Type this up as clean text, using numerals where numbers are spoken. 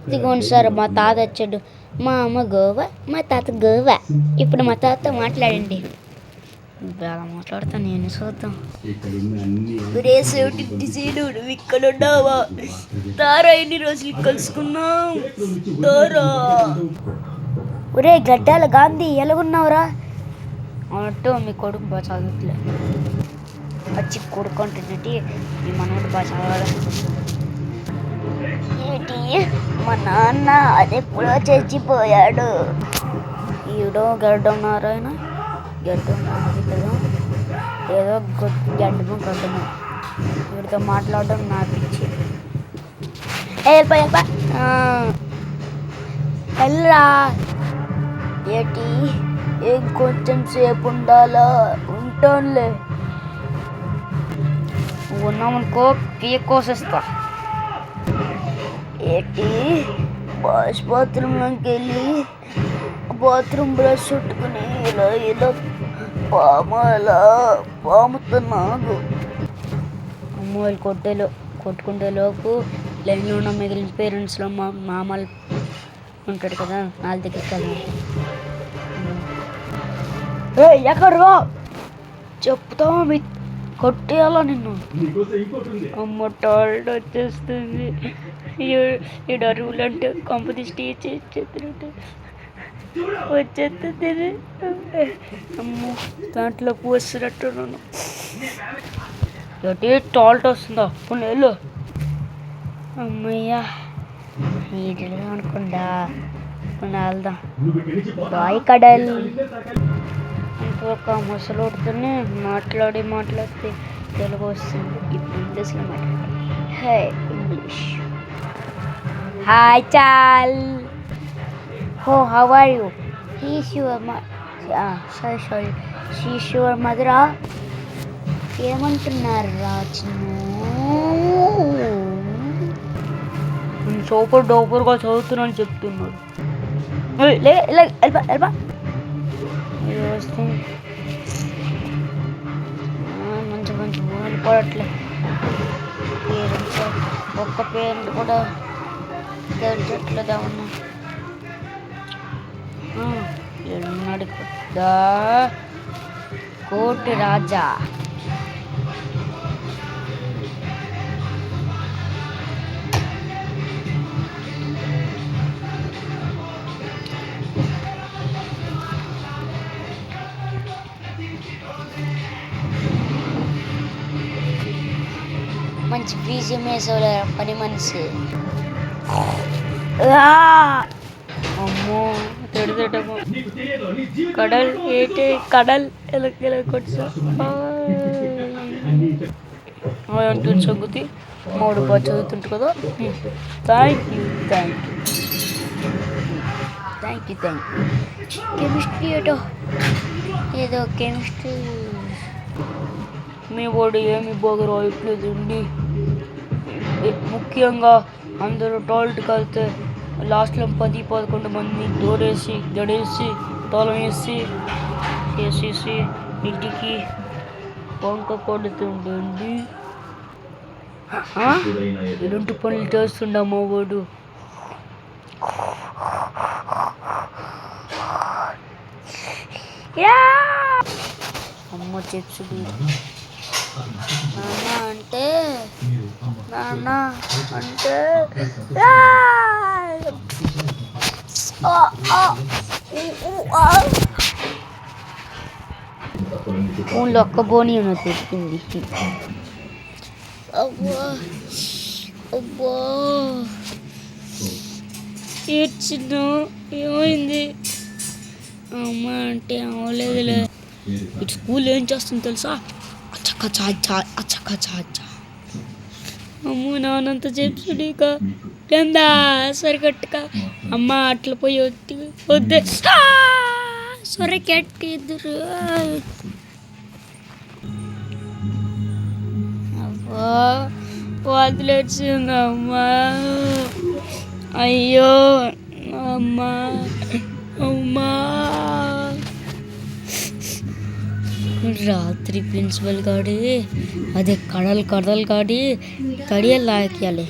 ఇదిగోండి సార్ మా తాత వచ్చాడు. మా అమ్మ గోవా, మా తాత గోవా. ఇప్పుడు మా తాతతో మాట్లాడండి. బాగా మాట్లాడతాను నేను, చూద్దాం. నువ్వు ఇక్కడ ఉన్నావా? తారా ఎన్ని రోజులు కలుసుకున్నాం? తారా ఒరే గడ్డాల గాంధీ ఎలాగున్నావురా అన్నట్టు మీ కొడుకు బాగా చదువుతులే వచ్చి కొడుకుంటున్నట్టు మీ మనోడు బాగా చదవాలి. ఏంటి మా నాన్న అదెప్పుడో చచ్చిపోయాడు. ఈడో గడ్డం నారాయణ గడ్డం కదా, ఏదో గడ్డము గడ్డము. వీడితో మాట్లాడడం నా పిచ్చి. వెళ్ళరా. ఏంటి కొంచెం సేపు ఉండాలా? ఉంటానులే. ఉన్నామనుకో కోసేస్తా. ఏంటి వాష్ బాత్రూంలోకి వెళ్ళి బాత్రూమ్ బ్రష్ చుట్టుకుని ఇలా పాముతున్నాను. అమ్మాయిలు కొట్టుకుంటే లోపు లైన్లో ఉన్న మిగిలిన పేరెంట్స్లో మామలు ఉంటాడు కదా, వాళ్ళ దగ్గరికి కదా. ఎక్కడరా చెప్తావా? మీ కొట్టేయాలా నిన్ను? అమ్మ టాయిలెట్ వచ్చేస్తుంది. ఈ అరువులు అంటే కంపెనీ స్టీచ్ చేస్తున్నట్టు వచ్చేస్తుంది. అమ్మో దాంట్లోకి వస్తున్నట్టున్నాను. ఏంటి టాయిలెట్ వస్తుందా? కొన్ని వెళ్ళు. అమ్మయ్యా నీటిలో అనుకుందా. వెళ్దాం. బాయ్ కడల్. ఇంకొక ముసలోడితోనే మాట్లాడితే తెలుగు వస్తుంది. ఇప్పుడు ఇంగ్లీష్లో మాట్లాడాలి. హే ఇంగ్లీష్. హాయ్ చాల్. హో how are you? She's your మదరా? ఏమంటున్నారు రాజు? సూపర్ డూపర్గా చదువుతున్నాను చెప్తున్నాడు. మంచి మంచి ఊళ్ళు పడట్లే. పేరెంట్స్ ఒక్క పేరెంట్ కూడా తెలియట్లేదా ఉన్నా ఏడున్నాడు పెద్ద కోటి రాజా. మంచి బీజం వేసేవాళ్ళ పని మనిషి. అమ్మో తిడతాము. కడల్ ఏంటి కడల్ ఎలా కొట్టు అంటుంది సంగతి. 3 బాగా చదువుతుంటు కదా. Thank you. కెమిస్ట్రీ ఏదో కెమిస్ట్రీ మీ వాడు ఏమి బాగా రాయట్లేదండి. ముఖ్యంగా అందరూ టాయిలెట్కి వెళ్తే లాస్ట్లో 10-11 మంది దూరేసి గడేసి తాళం వేసేసి ఇంటికి వంక కొడుతుండండి. ఇలాంటి పనులు చేస్తుండమ్మా వాడు. అమ్మ చెప్తుంది. నాన్న అంటే ఫోన్లో ఒక్క బోని ఉన్నది చెప్తుంది. అబ్బా ఏడ్చిన ఏమైంది? అమ్మ అంటే అవ్వలేదులే. ఇటు స్కూల్ ఏం చేస్తుంది తెలుసా? అచ్చక్క అమ్మో నానంత చెప్తుడీక లేదా సరిగట్టుక అమ్మ అట్లా పోయి వద్దే సొరకెట్ ఇద్దరు. అబ్బా వదిలేసింది అమ్మా. అయ్యో అమ్మా రాత్రి ప్రిన్సిపల్ గాడి అదే కడల్ గాడి తడియలు లాక్యాలి.